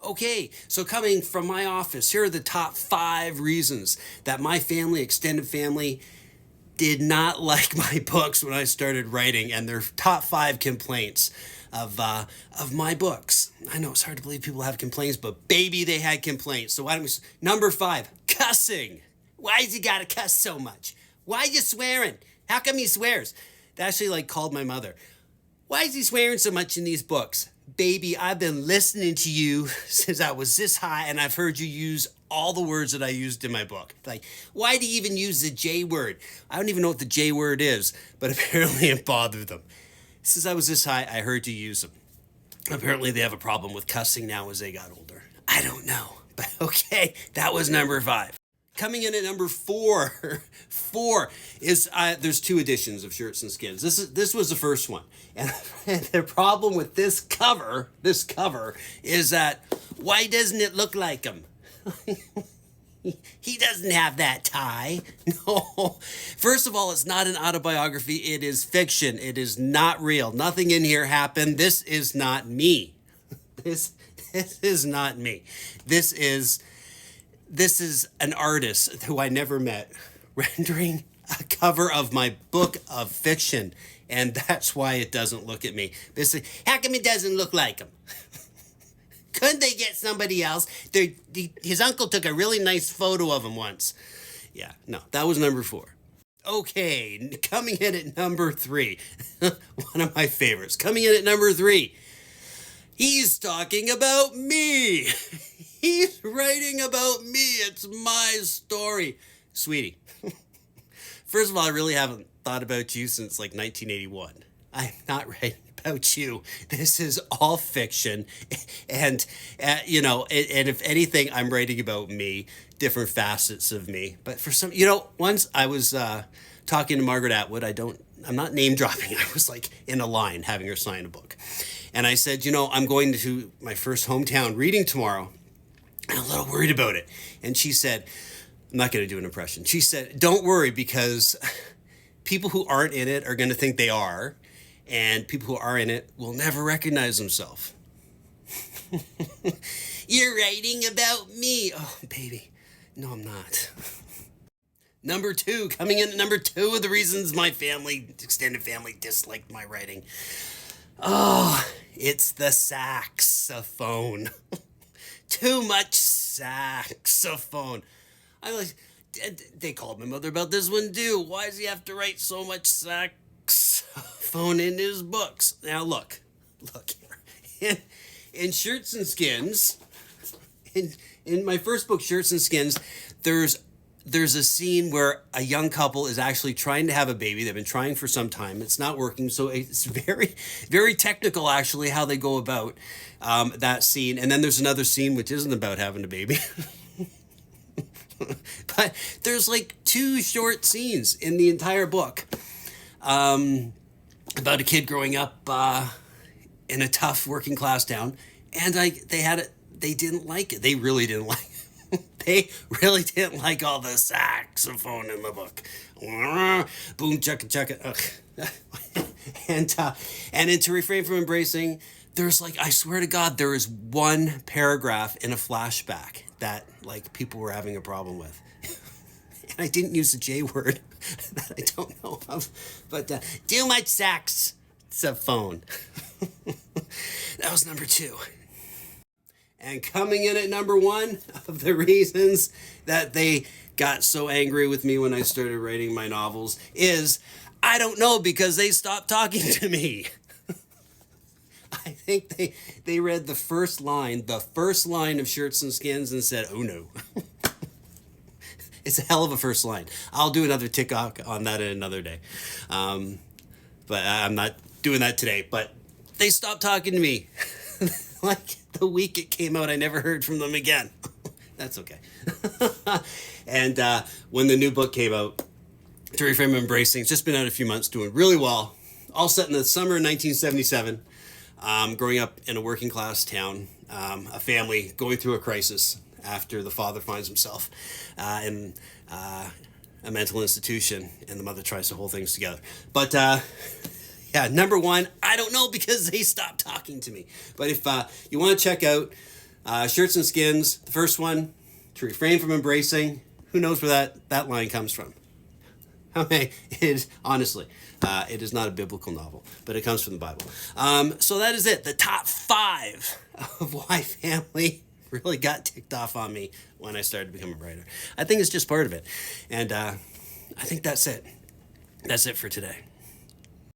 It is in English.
Okay, so coming from my office, here are the top 5 reasons that my family, extended family, did not like my books when I started writing, and their top 5 complaints of my books. I know it's hard to believe people have complaints, but baby, they had complaints. So why don't we? Number 5, cussing. Why's he gotta cuss so much? Why you swearing? How come he swears? They actually called my mother. Why is he swearing so much in these books? Baby, I've been listening to you since I was this high, and I've heard you use all the words that I used in my book. Why do you even use the J word? I don't even know what the J word is, but apparently it bothered them. Since I was this high, I heard you use them. Apparently they have a problem with cussing now as they got older. I don't know, but okay, that was number 5. Coming in at number 4, is there's 2 editions of Shirts and Skins. This was the first one, and the problem with this cover is that why doesn't it look like him? He doesn't have that tie. No. First of all, it's not an autobiography. It is fiction. It is not real. Nothing in here happened. This is not me. This is not me. This is an artist who I never met rendering a cover of my book of fiction, and that's why it doesn't look at me. How come it doesn't look like him? Couldn't they get somebody else? His uncle took a really nice photo of him once. Yeah, no, that was number 4. Okay, coming in at number 3, one of my favorites. Coming in at number 3, he's talking about me. He's writing about me. It's my story. Sweetie, first of all, I really haven't thought about you since 1981. I'm not writing about you. This is all fiction. And, and if anything, I'm writing about me, different facets of me. But for some, once I was talking to Margaret Atwood, I'm not name dropping. I was in a line having her sign a book. And I said, I'm going to my first hometown reading tomorrow. I'm a little worried about it. And she said, I'm not going to do an impression. She said, don't worry, because people who aren't in it are going to think they are. And people who are in it will never recognize themselves. You're writing about me. Oh, baby. No, I'm not. Number 2, coming in at number 2 of the reasons my extended family disliked my writing. Oh, it's the saxophone. Too much saxophone. They called my mother about this one too. Why does he have to write so much saxophone in his books? Now look here. In Shirts and Skins, in my first book, Shirts and Skins, there's a scene where a young couple is actually trying to have a baby. They've been trying for some time. It's not working. So it's very, very technical, actually, how they go about that scene. And then there's another scene which isn't about having a baby. But there's 2 short scenes in the entire book about a kid growing up in a tough working class town. And they didn't like it. They really didn't like it. They really didn't like all the saxophone in the book. Boom, chugga, chugga. And to refrain from embracing, there's I swear to God, there is one paragraph in a flashback that people were having a problem with. And I didn't use the J word that I don't know of, but too much saxophone. That was number 2. And coming in at number 1 of the reasons that they got so angry with me when I started writing my novels is, I don't know, because they stopped talking to me. I think they read the first line of Shirts and Skins and said, oh no. It's a hell of a first line. I'll do another TikTok on that in another day. But I'm not doing that today. But they stopped talking to me. The week it came out, I never heard from them again. That's okay. And when the new book came out, To Reframe Embracing, it's just been out a few months, doing really well. All set in the summer of 1977. Growing up in a working class town, a family going through a crisis after the father finds himself in a mental institution, and the mother tries to hold things together. But number 1, I don't know, because they stopped talking to me. But if you want to check out Shirts and Skins, the first one, to refrain from embracing. Who knows where that line comes from? Okay, it is, honestly, it is not a biblical novel, but it comes from the Bible. So that is it. The top 5 of why family really got ticked off on me when I started to become a writer. I think it's just part of it. And I think that's it. That's it for today.